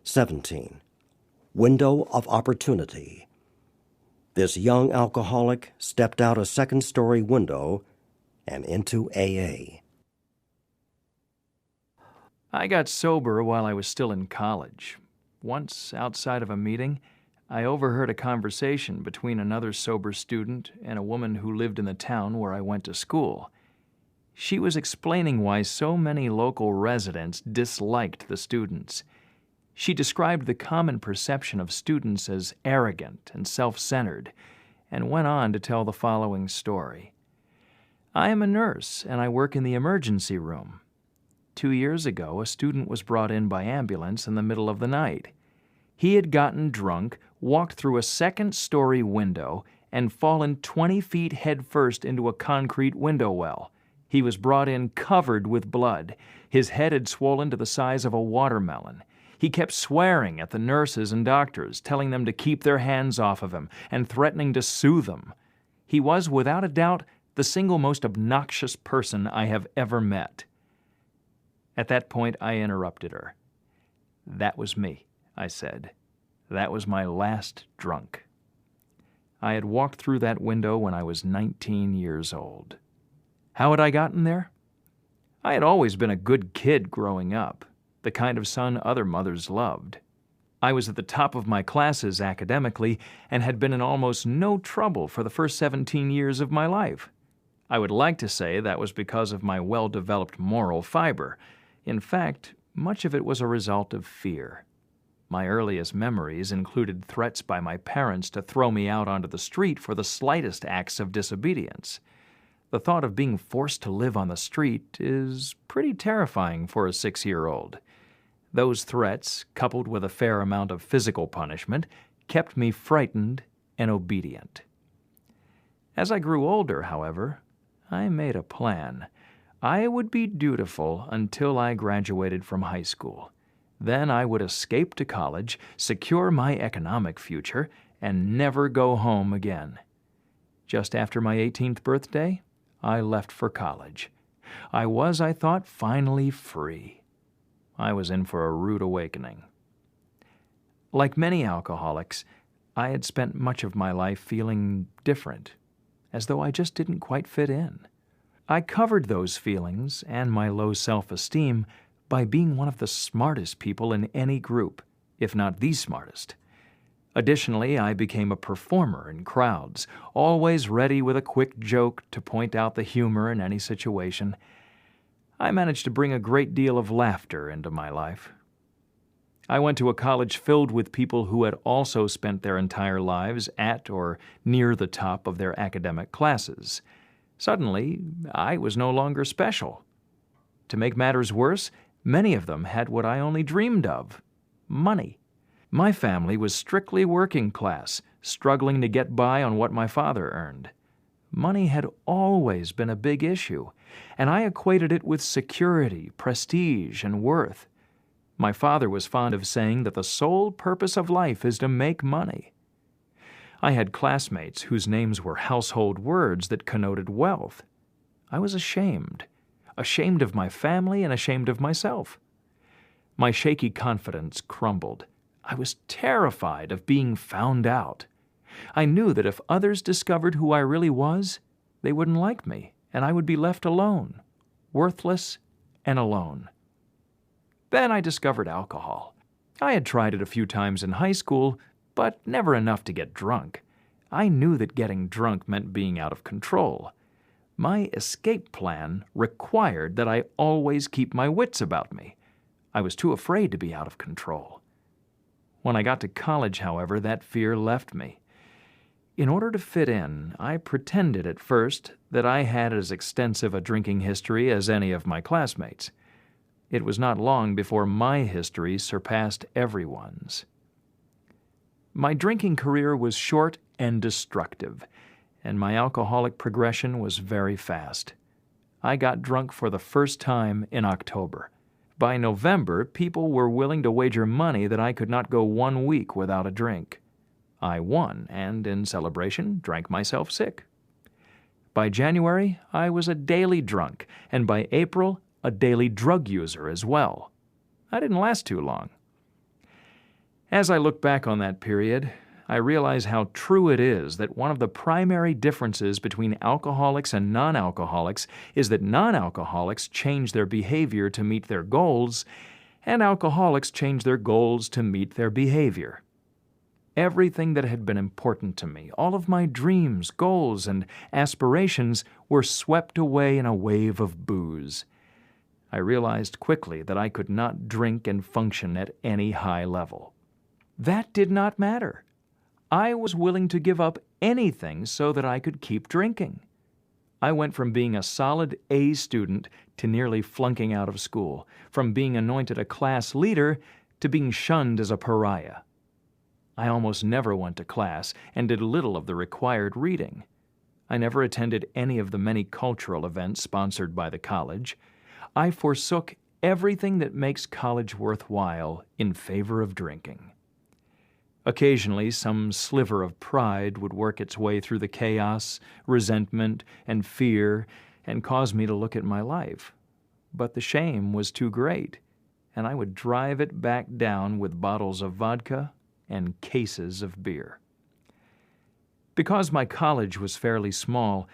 17. Window of Opportunity. This young alcoholic stepped out a second-story window and into AA. I got sober while I was still in college. Once, outside of a meeting, I overheard a conversation between another sober student and a woman who lived in the town where I went to school. She was explaining why so many local residents disliked the students. She described the common perception of students as arrogant and self-centered, and went on to tell the following story. I am a nurse, and I work in the emergency room. 2 years ago, a student was brought in by ambulance in the middle of the night. He had gotten drunk, walked through a second-story window, and fallen 20 feet headfirst into a concrete window well. He was brought in covered with blood. His head had swollen to the size of a watermelon. He kept swearing at the nurses and doctors, telling them to keep their hands off of him and threatening to sue them. He was, without a doubt, the single most obnoxious person I have ever met. At that point, I interrupted her. "That was me," I said. "That was my last drunk." I had walked through that window when I was 19 years old. How had I gotten there? I had always been a good kid growing up, the kind of son other mothers loved. I was at the top of my classes academically and had been in almost no trouble for the first 17 years of my life. I would like to say that was because of my well-developed moral fiber. In fact, much of it was a result of fear. My earliest memories included threats by my parents to throw me out onto the street for the slightest acts of disobedience. The thought of being forced to live on the street is pretty terrifying for a 6-year-old. Those threats, coupled with a fair amount of physical punishment, kept me frightened and obedient. As I grew older, however, I made a plan. I would be dutiful until I graduated from high school. Then I would escape to college, secure my economic future, and never go home again. Just after my 18th birthday, I left for college. I was, I thought, finally free. I was in for a rude awakening. Like many alcoholics, I had spent much of my life feeling different, as though I just didn't quite fit in. I covered those feelings and my low self-esteem by being one of the smartest people in any group, if not the smartest. Additionally, I became a performer in crowds, always ready with a quick joke to point out the humor in any situation. I managed to bring a great deal of laughter into my life. I went to a college filled with people who had also spent their entire lives at or near the top of their academic classes. Suddenly, I was no longer special. To make matters worse, many of them had what I only dreamed of: money. My family was strictly working class, struggling to get by on what my father earned. Money had always been a big issue, and I equated it with security, prestige, and worth. My father was fond of saying that the sole purpose of life is to make money. I had classmates whose names were household words that connoted wealth. I was ashamed of my family and ashamed of myself. My shaky confidence crumbled. I was terrified of being found out. I knew that if others discovered who I really was, they wouldn't like me, and I would be left alone, worthless and alone. Then I discovered alcohol. I had tried it a few times in high school, but never enough to get drunk. I knew that getting drunk meant being out of control. My escape plan required that I always keep my wits about me. I was too afraid to be out of control. When I got to college, however, that fear left me. In order to fit in, I pretended at first that I had as extensive a drinking history as any of my classmates. It was not long before my history surpassed everyone's. My drinking career was short and destructive, and my alcoholic progression was very fast. I got drunk for the first time in October. By November, people were willing to wager money that I could not go 1 week without a drink. I won, and in celebration, drank myself sick. By January, I was a daily drunk, and by April, a daily drug user as well. I didn't last too long. As I look back on that period, I realize how true it is that one of the primary differences between alcoholics and non-alcoholics is that non-alcoholics change their behavior to meet their goals, and alcoholics change their goals to meet their behavior. Everything that had been important to me, all of my dreams, goals, and aspirations were swept away in a wave of booze. I realized quickly that I could not drink and function at any high level. That did not matter. I was willing to give up anything so that I could keep drinking. I went from being a solid A student to nearly flunking out of school, from being anointed a class leader to being shunned as a pariah. I almost never went to class and did little of the required reading. I never attended any of the many cultural events sponsored by the college. I forsook everything that makes college worthwhile in favor of drinking. Occasionally, some sliver of pride would work its way through the chaos, resentment, and fear and cause me to look at my life. But the shame was too great, and I would drive it back down with bottles of vodka and cases of beer. Because my college was fairly small,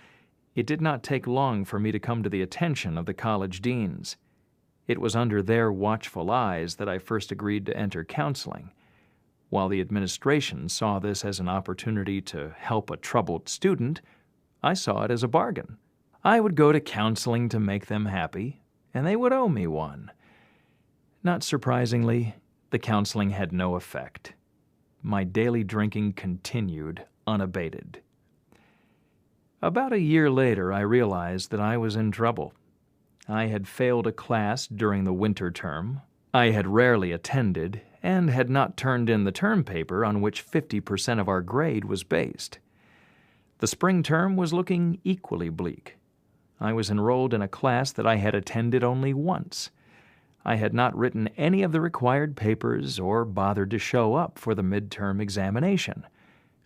it did not take long for me to come to the attention of the college deans. It was under their watchful eyes that I first agreed to enter counseling. While the administration saw this as an opportunity to help a troubled student, I saw it as a bargain. I would go to counseling to make them happy, and they would owe me one. Not surprisingly, the counseling had no effect. My daily drinking continued unabated. About a year later, I realized that I was in trouble. I had failed a class during the winter term. I had rarely attended and had not turned in the term paper on which 50% of our grade was based. The spring term was looking equally bleak. I was enrolled in a class that I had attended only once. I had not written any of the required papers or bothered to show up for the midterm examination.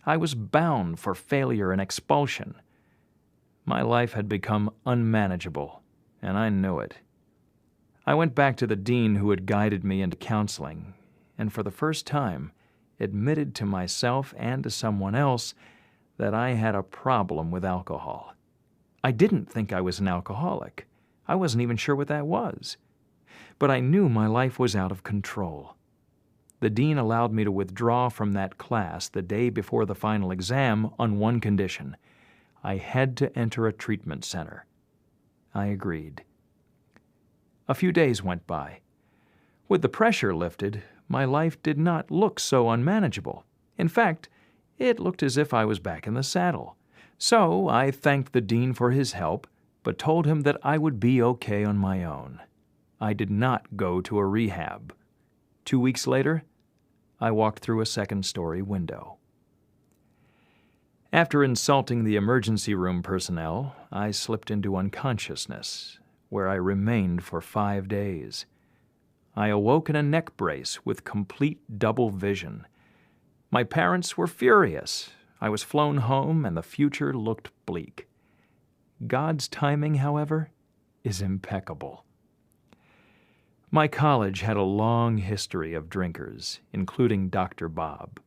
I was bound for failure and expulsion. My life had become unmanageable, and I knew it. I went back to the dean who had guided me into counseling, and for the first time admitted to myself and to someone else that I had a problem with alcohol. I didn't think I was an alcoholic. I wasn't even sure what that was. But I knew my life was out of control. The dean allowed me to withdraw from that class the day before the final exam on one condition. I had to enter a treatment center. I agreed. A few days went by. With the pressure lifted, my life did not look so unmanageable. In fact, it looked as if I was back in the saddle. So I thanked the dean for his help, but told him that I would be okay on my own. I did not go to a rehab. 2 weeks later, I walked through a second-story window. After insulting the emergency room personnel, I slipped into unconsciousness, where I remained for 5 days. I awoke in a neck brace with complete double vision. My parents were furious. I was flown home, and the future looked bleak. God's timing, however, is impeccable. My college had a long history of drinkers, including Dr. Bob.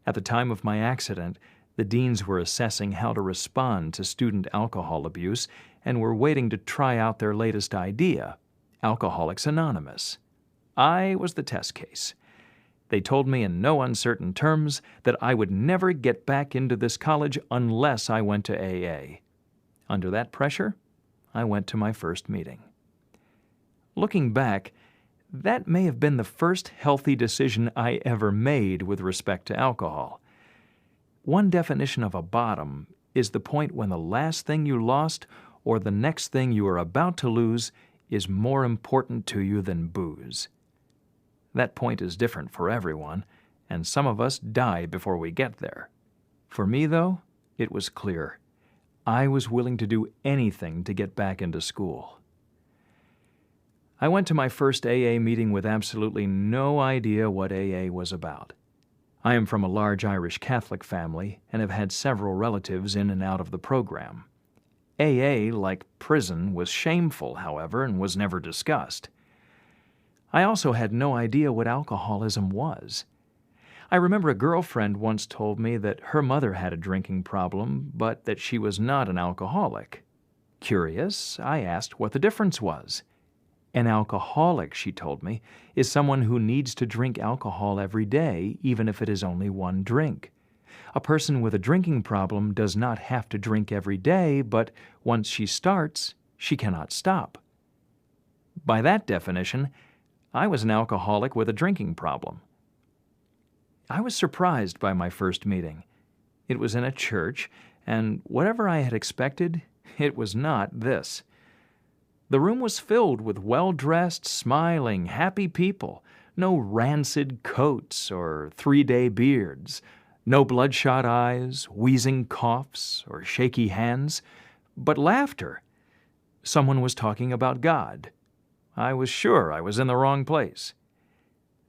At the time of my accident, the deans were assessing how to respond to student alcohol abuse and were waiting to try out their latest idea, Alcoholics Anonymous. I was the test case. They told me in no uncertain terms that I would never get back into this college unless I went to AA. Under that pressure, I went to my first meeting. Looking back, that may have been the first healthy decision I ever made with respect to alcohol. One definition of a bottom is the point when the last thing you lost or the next thing you are about to lose is more important to you than booze. That point is different for everyone, and some of us die before we get there. For me, though, it was clear. I was willing to do anything to get back into school. I went to my first AA meeting with absolutely no idea what AA was about. I am from a large Irish Catholic family and have had several relatives in and out of the program. AA, like prison, was shameful, however, and was never discussed. I also had no idea what alcoholism was. I remember a girlfriend once told me that her mother had a drinking problem, but that she was not an alcoholic. Curious, I asked what the difference was. An alcoholic, she told me, is someone who needs to drink alcohol every day, even if it is only one drink. A person with a drinking problem does not have to drink every day, but once she starts, she cannot stop. By that definition, I was an alcoholic with a drinking problem. I was surprised by my first meeting. It was in a church, and whatever I had expected, it was not this. The room was filled with well-dressed, smiling, happy people. No rancid coats or three-day beards. No bloodshot eyes, wheezing coughs, or shaky hands. But laughter. Someone was talking about God. I was sure I was in the wrong place.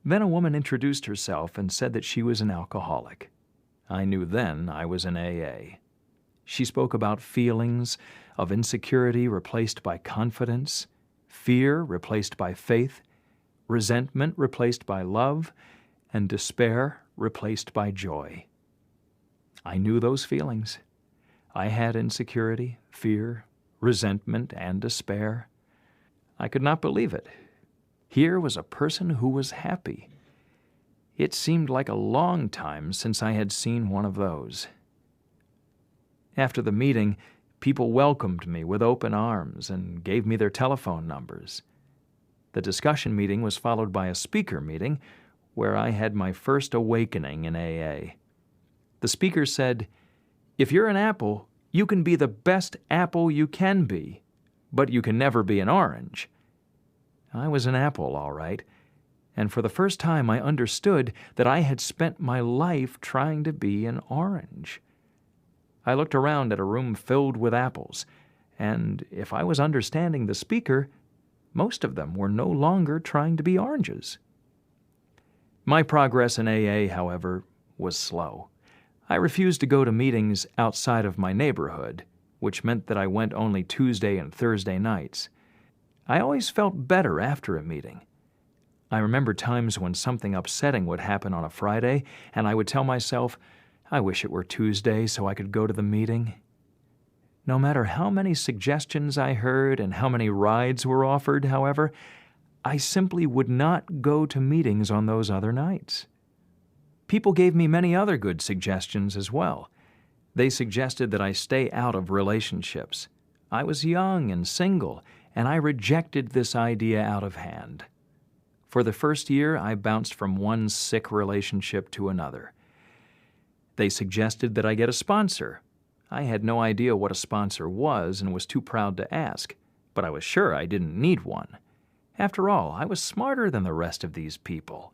Then a woman introduced herself and said that she was an alcoholic. I knew then I was in AA. She spoke about feelings of insecurity replaced by confidence, fear replaced by faith, resentment replaced by love, and despair replaced by joy. I knew those feelings. I had insecurity, fear, resentment, and despair. I could not believe it. Here was a person who was happy. It seemed like a long time since I had seen one of those. After the meeting, people welcomed me with open arms and gave me their telephone numbers. The discussion meeting was followed by a speaker meeting where I had my first awakening in AA. The speaker said, "If you're an apple, you can be the best apple you can be, but you can never be an orange." I was an apple, all right, and for the first time I understood that I had spent my life trying to be an orange. I looked around at a room filled with apples, and if I was understanding the speaker, most of them were no longer trying to be oranges. My progress in AA, however, was slow. I refused to go to meetings outside of my neighborhood, which meant that I went only Tuesday and Thursday nights. I always felt better after a meeting. I remember times when something upsetting would happen on a Friday, and I would tell myself, I wish it were Tuesday so I could go to the meeting. No matter how many suggestions I heard and how many rides were offered, however, I simply would not go to meetings on those other nights. People gave me many other good suggestions as well. They suggested that I stay out of relationships. I was young and single, and I rejected this idea out of hand. For the first year, I bounced from one sick relationship to another. They suggested that I get a sponsor. I had no idea what a sponsor was and was too proud to ask, but I was sure I didn't need one. After all, I was smarter than the rest of these people.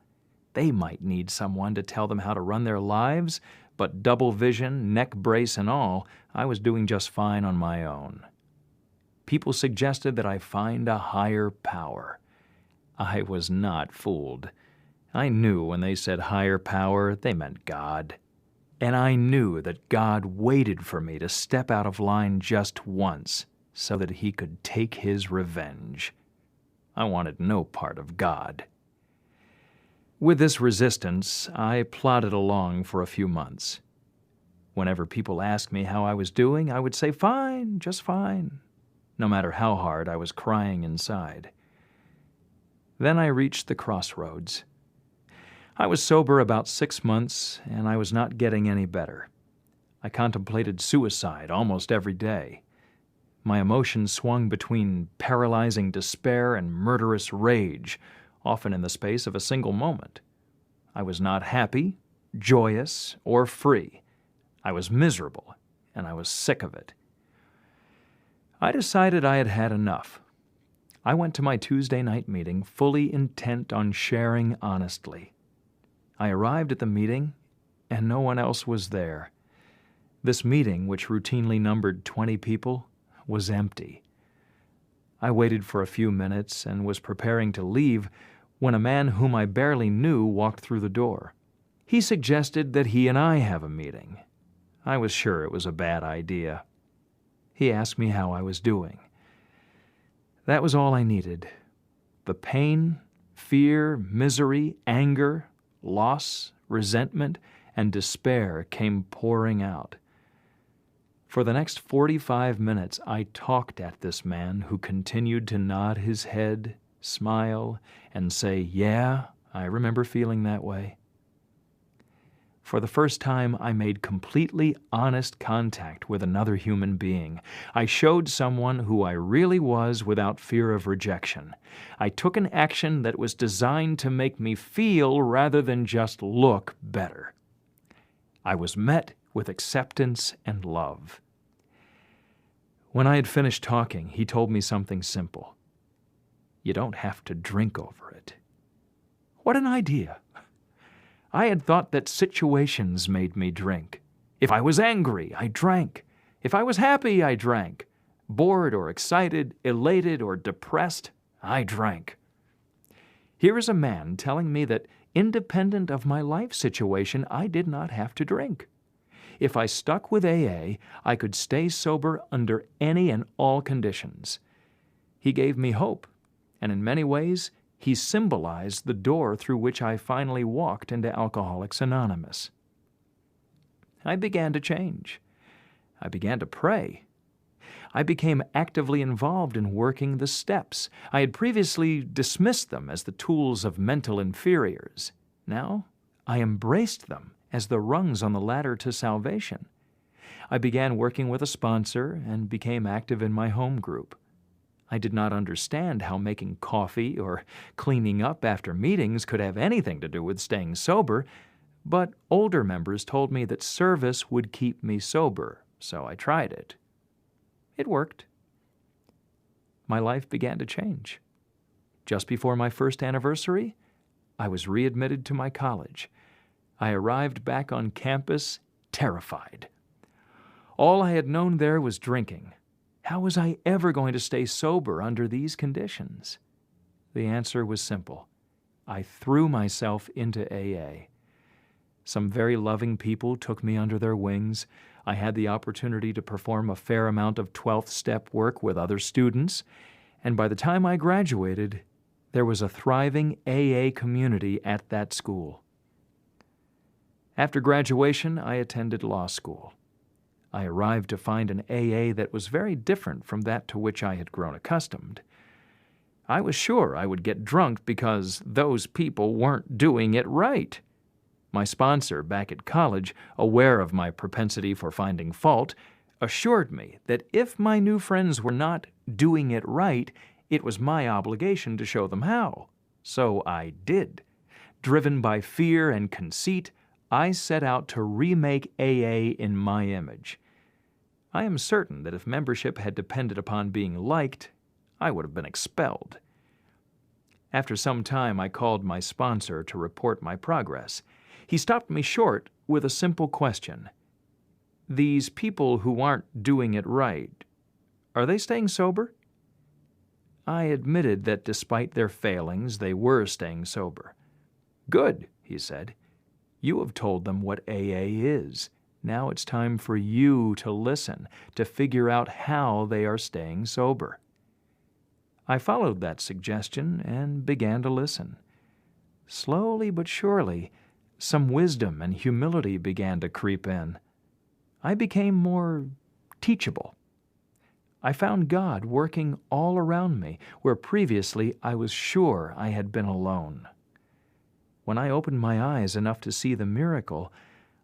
They might need someone to tell them how to run their lives, but double vision, neck brace and all, I was doing just fine on my own. People suggested that I find a higher power. I was not fooled. I knew when they said higher power, they meant God. And I knew that God waited for me to step out of line just once so that he could take his revenge. I wanted no part of God. With this resistance, I plodded along for a few months. Whenever people asked me how I was doing, I would say, fine, just fine, no matter how hard I was crying inside. Then I reached the crossroads. I was sober about 6 months, and I was not getting any better. I contemplated suicide almost every day. My emotions swung between paralyzing despair and murderous rage, often in the space of a single moment. I was not happy, joyous, or free. I was miserable, and I was sick of it. I decided I had had enough. I went to my Tuesday night meeting fully intent on sharing honestly. I arrived at the meeting, and no one else was there. This meeting, which routinely numbered 20 people, was empty. I waited for a few minutes and was preparing to leave when a man whom I barely knew walked through the door. He suggested that he and I have a meeting. I was sure it was a bad idea. He asked me how I was doing. That was all I needed. The pain, fear, misery, anger, loss, resentment, and despair came pouring out. For the next 45 minutes, I talked at this man who continued to nod his head, smile, and say, "Yeah, I remember feeling that way." For the first time, I made completely honest contact with another human being. I showed someone who I really was without fear of rejection. I took an action that was designed to make me feel rather than just look better. I was met with acceptance and love. When I had finished talking, he told me something simple. "You don't have to drink over it." What an idea! I had thought that situations made me drink. If I was angry, I drank. If I was happy, I drank. Bored or excited, elated or depressed, I drank. Here is a man telling me that independent of my life situation, I did not have to drink. If I stuck with AA, I could stay sober under any and all conditions. He gave me hope, and in many ways, he symbolized the door through which I finally walked into Alcoholics Anonymous. I began to change. I began to pray. I became actively involved in working the steps. I had previously dismissed them as the tools of mental inferiors. Now, I embraced them as the rungs on the ladder to salvation. I began working with a sponsor and became active in my home group. I did not understand how making coffee or cleaning up after meetings could have anything to do with staying sober, but older members told me that service would keep me sober, so I tried it. It worked. My life began to change. Just before my first anniversary, I was readmitted to my college. I arrived back on campus terrified. All I had known there was drinking. How was I ever going to stay sober under these conditions? The answer was simple. I threw myself into AA. Some very loving people took me under their wings. I had the opportunity to perform a fair amount of 12th step work with other students, and by the time I graduated, there was a thriving AA community at that school. After graduation, I attended law school. I arrived to find an AA that was very different from that to which I had grown accustomed. I was sure I would get drunk because those people weren't doing it right. My sponsor back at college, aware of my propensity for finding fault, assured me that if my new friends were not doing it right, it was my obligation to show them how. So I did. Driven by fear and conceit, I set out to remake AA in my image. I am certain that if membership had depended upon being liked, I would have been expelled. After some time, I called my sponsor to report my progress. He stopped me short with a simple question. "These people who aren't doing it right, are they staying sober?" I admitted that despite their failings, they were staying sober. "Good," he said. "You have told them what AA is. Now it's time for you to listen, to figure out how they are staying sober." I followed that suggestion and began to listen. Slowly but surely, some wisdom and humility began to creep in. I became more teachable. I found God working all around me, where previously I was sure I had been alone. When I opened my eyes enough to see the miracle,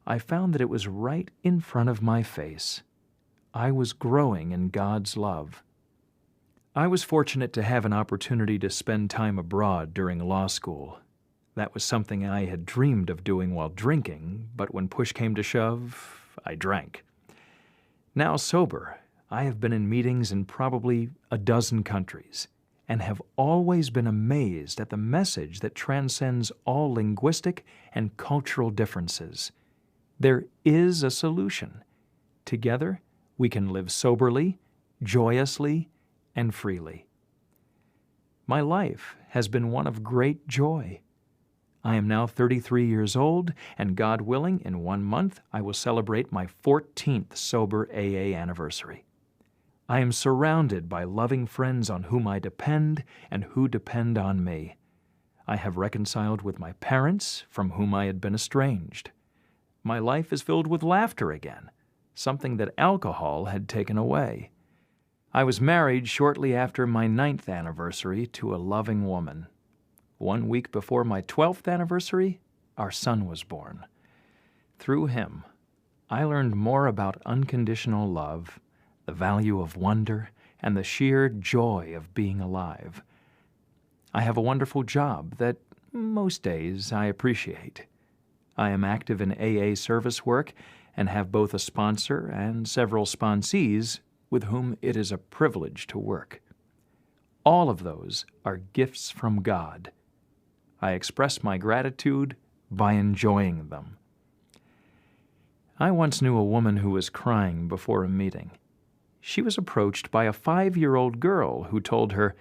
I found that it was right in front of my face. I was growing in God's love. I was fortunate to have an opportunity to spend time abroad during law school. That was something I had dreamed of doing while drinking, but when push came to shove, I drank. Now sober, I have been in meetings in probably a dozen countries and have always been amazed at the message that transcends all linguistic and cultural differences. There is a solution. Together, we can live soberly, joyously, and freely. My life has been one of great joy. I am now 33 years old, and God willing, in 1 month, I will celebrate my 14th sober AA anniversary. I am surrounded by loving friends on whom I depend and who depend on me. I have reconciled with my parents, from whom I had been estranged. My life is filled with laughter again, something that alcohol had taken away. I was married shortly after my 9th anniversary to a loving woman. 1 week before my 12th anniversary, our son was born. Through him, I learned more about unconditional love, the value of wonder, and the sheer joy of being alive. I have a wonderful job that most days I appreciate. I am active in AA service work and have both a sponsor and several sponsees with whom it is a privilege to work. All of those are gifts from God. I express my gratitude by enjoying them. I once knew a woman who was crying before a meeting. She was approached by a 5-year-old girl who told her,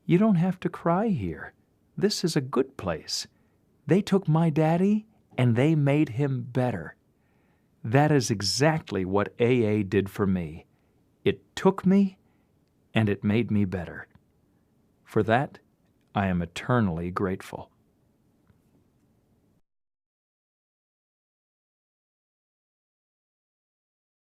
"You don't have to cry here. This is a good place. They took my daddy and they made him better." That is exactly what AA did for me. It took me and it made me better. For that, I am eternally grateful.